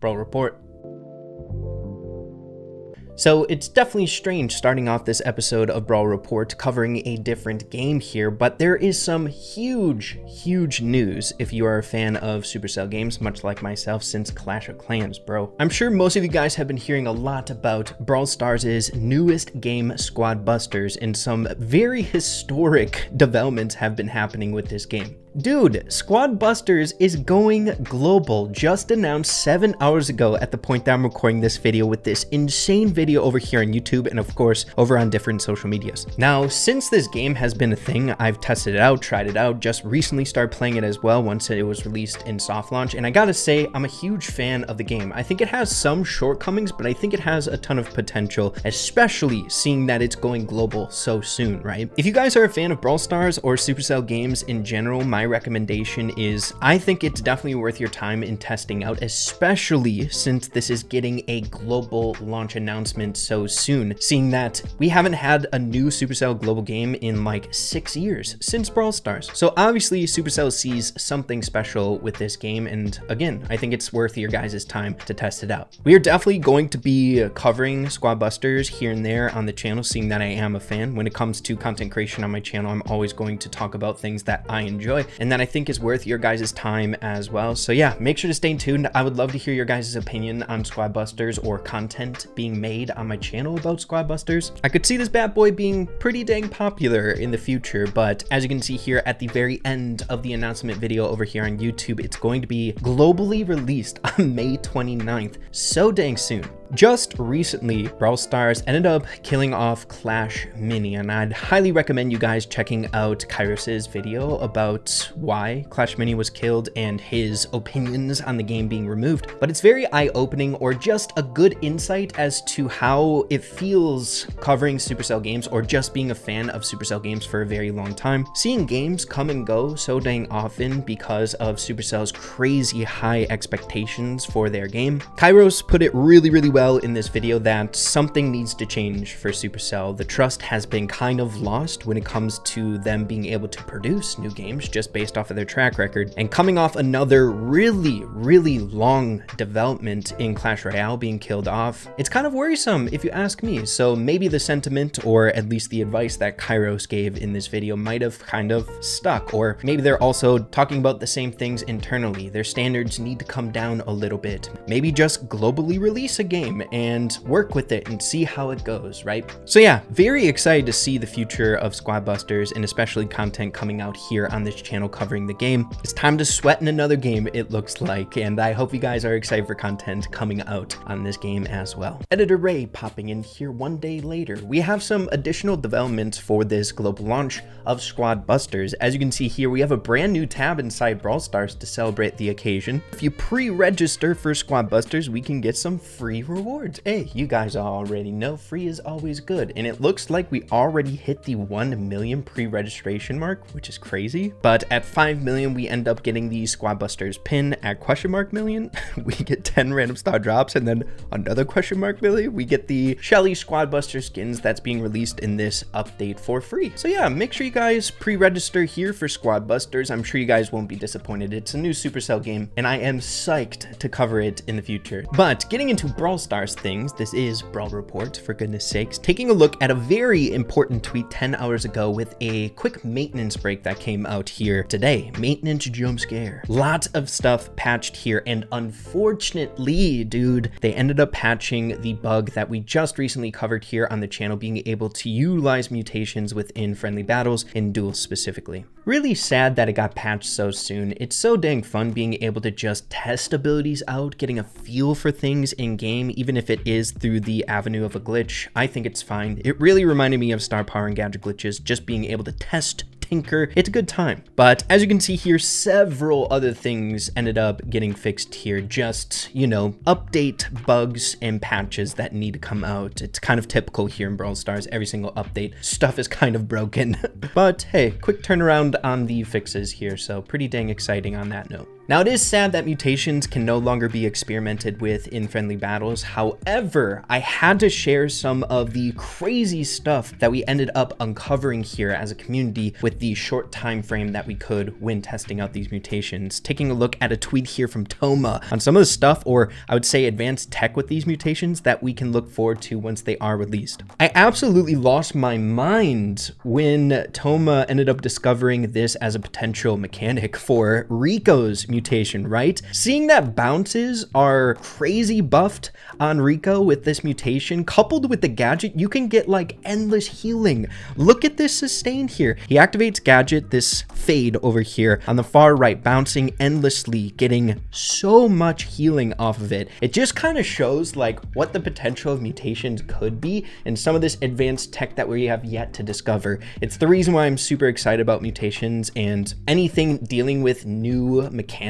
Brawl Report. So it's definitely strange starting off this episode of Brawl Report covering a different game here, but there is some huge news if you are a fan of Supercell games, much like myself, since Clash of Clans, bro. I'm sure most of you guys have been hearing a lot about Brawl Stars' newest game, Squad Busters, and some very historic developments have been happening with this game. Dude, Squad Busters is going global, just announced 7 hours ago at the point that I'm recording this video with this insane video over here on YouTube and of course over on different social medias. Now, since this game has been a thing, I've tested it out, tried it out, just recently started playing it as well once it was released in soft launch, and I gotta say, I'm a huge fan of the game. I think it has some shortcomings, but I think it has a ton of potential, especially seeing that it's going global so soon, right? If you guys are a fan of Brawl Stars or Supercell games in general, my recommendation is I think it's definitely worth your time in testing out, especially since this is getting a global launch announcement so soon, seeing that we haven't had a new Supercell global game in like 6 years since Brawl Stars. So obviously Supercell sees something special with this game, and again, I think it's worth your guys' time to test it out. We are definitely going to be covering Squad Busters here and there on the channel, seeing that I am a fan. When it comes to content creation on my channel, I'm always going to talk about things that I enjoy and that I think is worth your guys' time as well. So yeah, make sure to stay tuned. I would love to hear your guys' opinion on Squad Busters or content being made on my channel about Squad Busters. I could see this bad boy being pretty dang popular in the future, but as you can see here at the very end of the announcement video over here on YouTube, it's going to be globally released on May 29th, so dang soon. Just recently, Brawl Stars ended up killing off Clash Mini, and I'd highly recommend you guys checking out Kairos's video about why Clash Mini was killed and his opinions on the game being removed. But it's very eye-opening, or just a good insight as to how it feels covering Supercell games or just being a fan of Supercell games for a very long time. Seeing games come and go so dang often because of Supercell's crazy high expectations for their game. Kairos put it really well in this video that something needs to change for Supercell. The trust has been kind of lost when it comes to them being able to produce new games just based off of their track record, and coming off another really long development in Clash Royale being killed off, it's kind of worrisome if you ask me. So maybe the sentiment, or at least the advice that Kairos gave in this video, might have kind of stuck, or maybe they're also talking about the same things internally. Their standards need to come down a little bit. Maybe just globally release a game and work with it and see how it goes, right? So yeah, very excited to see the future of Squad Busters, and especially content coming out here on this channel covering the game. It's time to sweat in another game, it looks like, and I hope you guys are excited for content coming out on this game as well. Editor Ray popping in here one day later. We have some additional developments for this global launch of Squad Busters. As you can see here, we have a brand new tab inside Brawl Stars to celebrate the occasion. If you pre-register for Squad Busters, we can get some free rewards. Hey, you guys already know free is always good, and it looks like we already hit the 1 million pre-registration mark, which is crazy. But at 5 million, we end up getting the Squad Busters pin. At $million, we get 10 random star drops, and then another $million, we get the Shelly Squad Buster skins that's being released in this update for free. So yeah, make sure you guys pre-register here for Squad Busters. I'm sure you guys won't be disappointed. It's a new Supercell game, and I am psyched to cover it in the future. But getting into Brawl Stars things, this is Brawl Report, for goodness sakes. Taking a look at a very important tweet 10 hours ago with a quick maintenance break that came out here today. Maintenance jump scare. Lots of stuff patched here, and unfortunately, dude, they ended up patching the bug that we just recently covered here on the channel, being able to utilize mutations within friendly battles, in duels specifically. Really sad that it got patched so soon. It's so dang fun being able to just test abilities out, getting a feel for things in game, even if it is through the avenue of a glitch. I think it's fine. It really reminded me of star power and gadget glitches, just being able to test, tinker. It's a good time. But as you can see here, several other things ended up getting fixed here. Just, you know, update bugs and patches that need to come out. It's kind of typical here in Brawl Stars. Every single update, stuff is kind of broken. But hey, quick turnaround on the fixes here, so pretty dang exciting on that note. Now, it is sad that mutations can no longer be experimented with in friendly battles. However, I had to share some of the crazy stuff that we ended up uncovering here as a community with the short time frame that we could when testing out these mutations. Taking a look at a tweet here from Toma on some of the stuff, or I would say advanced tech with these mutations that we can look forward to once they are released. I absolutely lost my mind when Toma ended up discovering this as a potential mechanic for Rico's mutation, right? Seeing that bounces are crazy buffed on Rico with this mutation, coupled with the gadget, you can get like endless healing. Look at this sustain here. He activates gadget, this fade over here on the far right, bouncing endlessly, getting so much healing off of it. It just kind of shows like what the potential of mutations could be and some of this advanced tech that we have yet to discover. It's the reason why I'm super excited about mutations and anything dealing with new mechanics,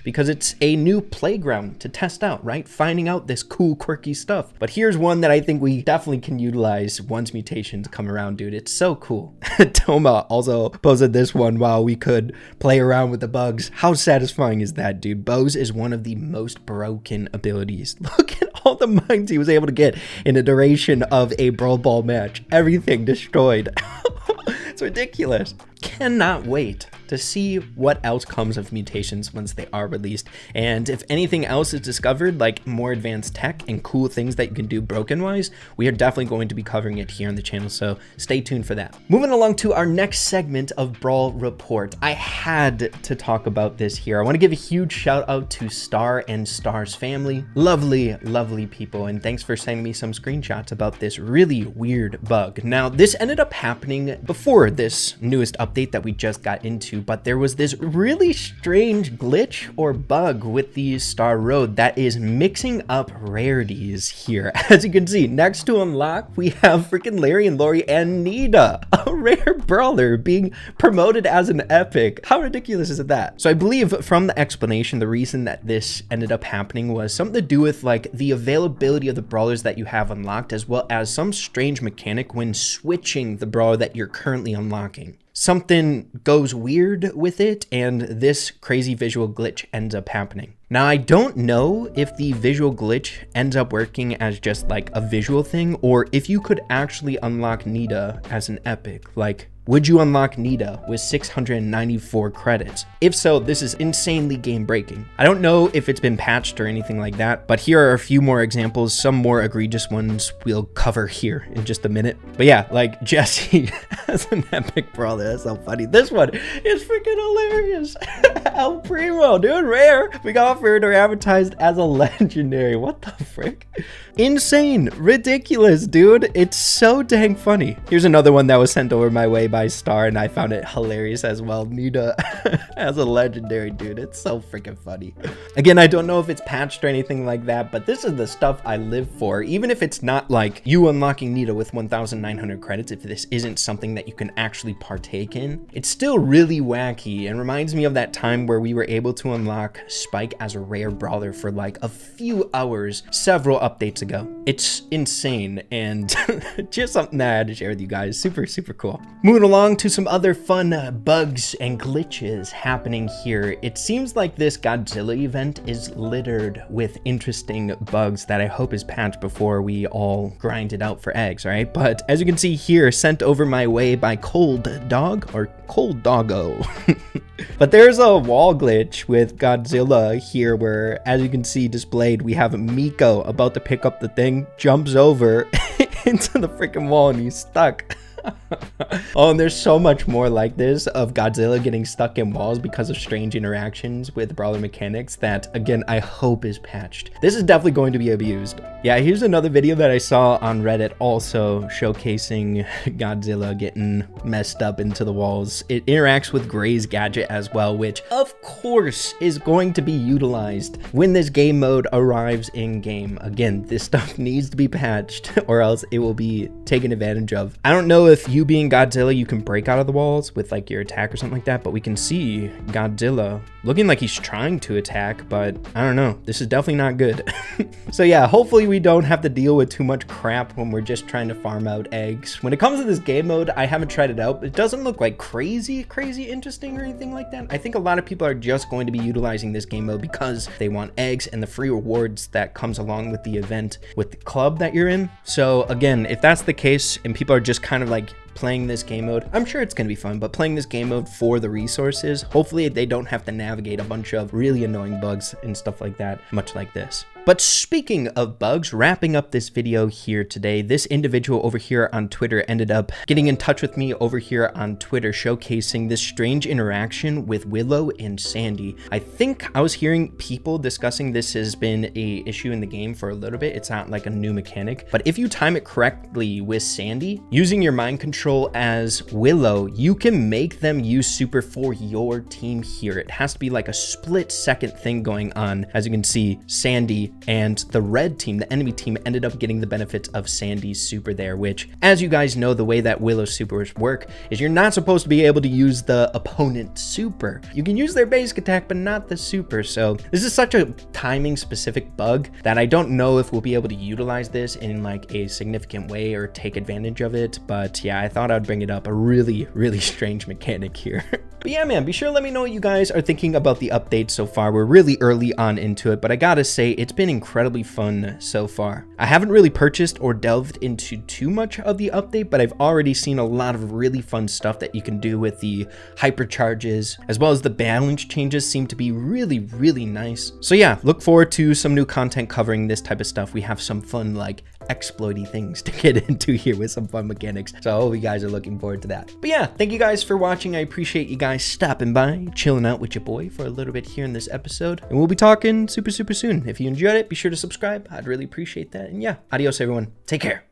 because it's a new playground to test out, right? Finding out this cool, quirky stuff. But here's one that I think we definitely can utilize once mutations come around, dude. It's so cool. Toma also posted this one while we could play around with the bugs. How satisfying is that, dude? Bows is one of the most broken abilities. Look at all the mines he was able to get in the duration of a Brawl Ball match. Everything destroyed. It's ridiculous. Cannot wait to see what else comes of mutations once they are released. And if anything else is discovered, like more advanced tech and cool things that you can do broken wise, we are definitely going to be covering it here on the channel. So stay tuned for that. Moving along to our next segment of Brawl Report. I had to talk about this here. I want to give a huge shout out to Star and Star's family. Lovely, lovely people. And thanks for sending me some screenshots about this really weird bug. Now, this ended up happening before this newest update that we just got into, but there was this really strange glitch or bug with the Star Road that is mixing up rarities here. As you can see, next to unlock, we have freaking Larry and Lori and Nita, a rare brawler being promoted as an epic. How ridiculous is that? So I believe from the explanation, the reason that this ended up happening was something to do with like the availability of the brawlers that you have unlocked, as well as some strange mechanic when switching the brawler that you're currently unlocking. Something goes weird with it, and this crazy visual glitch ends up happening. Now, I don't know if the visual glitch ends up working as just like a visual thing, or if you could actually unlock Nita as an epic. Like, would you unlock Nita with 694 credits? If so, this is insanely game breaking. I don't know if it's been patched or anything like that, but here are a few more examples. Some more egregious ones we'll cover here in just a minute. But yeah, like Jesse as an epic brawler, that's so funny. This one is freaking hilarious. El Primo, dude, rare. We got offered or advertised as a legendary. What the frick? Insane, ridiculous, dude. It's so dang funny. Here's another one that was sent over my way by Star, and I found it hilarious as well. Nita as a legendary, dude. It's so freaking funny. Again, I don't know if it's patched or anything like that, but this is the stuff I live for. Even if it's not like you unlocking Nita with 1,900 credits, if this isn't something that you can actually partake in, it's still really wacky and reminds me of that time where we were able to unlock Spike as a rare brawler for like a few hours several updates ago. It's insane and just something that I had to share with you guys. Super, super cool. Moving along to some other fun bugs and glitches happening here. It seems like this Godzilla event is littered with interesting bugs that I hope is patched before we all grind it out for eggs, right? But as you can see here, sent over my way by Cold Dog or Cold Doggo. But there's a wall glitch with Godzilla here where, as you can see displayed, we have Miko about to pick up the thing, jumps over into the freaking wall, and he's stuck. Oh, and there's so much more like this of Godzilla getting stuck in walls because of strange interactions with brawler mechanics that, again, I hope is patched. This is definitely going to be abused. Yeah, here's another video that I saw on Reddit also showcasing Godzilla getting messed up into the walls. It interacts with Gray's gadget as well, which of course is going to be utilized when this game mode arrives in game. Again, this stuff needs to be patched or else it will be taken advantage of. I don't know if you being Godzilla, you can break out of the walls with like your attack or something like that, but we can see Godzilla looking like he's trying to attack, but I don't know. This is definitely not good. So yeah, hopefully we don't have to deal with too much crap when we're just trying to farm out eggs. When it comes to this game mode, I haven't tried it out, but it doesn't look like crazy interesting or anything like that. I think a lot of people are just going to be utilizing this game mode because they want eggs and the free rewards that comes along with the event with the club that you're in. So again, if that's the case and people are just kind of like playing this game mode, I'm sure it's gonna be fun, but playing this game mode for the resources, hopefully they don't have to navigate a bunch of really annoying bugs and stuff like that, much like this. But speaking of bugs, wrapping up this video here today, this individual over here on Twitter ended up getting in touch with me over here on Twitter, showcasing this strange interaction with Willow and Sandy. I think I was hearing people discussing this has been a issue in the game for a little bit. It's not like a new mechanic, but if you time it correctly with Sandy, using your mind control as Willow, you can make them use super for your team here. It has to be like a split-second thing going on. As you can see, Sandy and the red team, the enemy team, ended up getting the benefits of Sandy's super there, which, as you guys know, the way that Willow's supers work is you're not supposed to be able to use the opponent's super. You can use their basic attack, but not the super. So this is such a timing specific bug that I don't know if we'll be able to utilize this in like a significant way or take advantage of it. But yeah, I thought I'd bring it up. A really strange mechanic here. But yeah, man, be sure to let me know what you guys are thinking about the update so far. We're really early on into it, but I gotta say, it's been incredibly fun so far. I haven't really purchased or delved into too much of the update, but I've already seen a lot of really fun stuff that you can do with the hypercharges, as well as the balance changes seem to be really nice. So yeah, look forward to some new content covering this type of stuff. We have some fun, like, exploity things to get into here with some fun mechanics. So I hope you guys are looking forward to that. But yeah, thank you guys for watching. I appreciate you guys stopping by, chilling out with your boy for a little bit here in this episode. And we'll be talking super soon. If you enjoyed it, be sure to subscribe. I'd really appreciate that. And yeah, adios everyone. Take care.